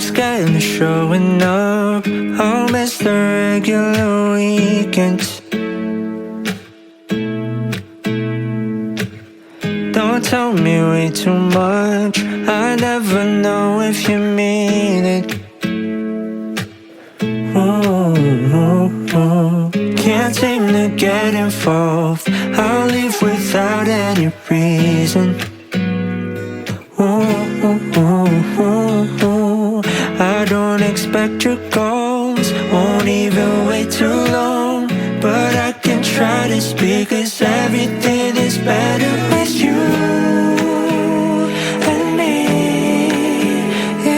scared of showing up. I'll miss the regular weekends. Don't tell me way too much, I never know if you mean it. Can't seem to get involved, I'll leave without any reason. I don't expect your calls, won't even wait too long. But I can try to speak, 'cause everything is better with you and me.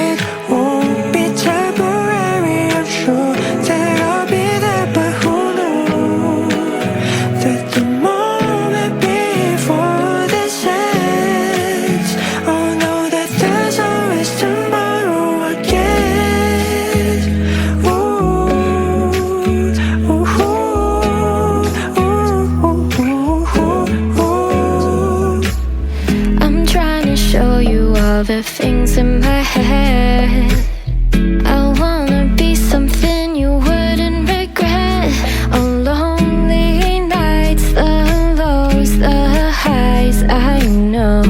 It won't be temporary, I'm sure that I'll be there. But who knew that the moment before this ends, I'll know that there's always tomorrow again. I'm trying to show you all the things in my head. I wanna be something you wouldn't regret. On lonely nights, the lows, the highs, I know.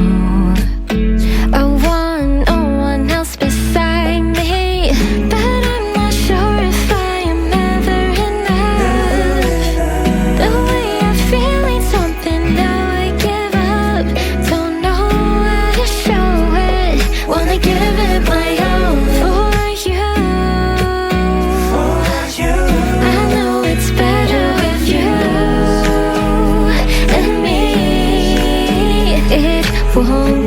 I want no one else beside me, but I'm not sure if I am ever enough. The way I'm feeling something, now I give up. Don't know how to show it, wanna give it my all for you. I know it's better with you and me. It won't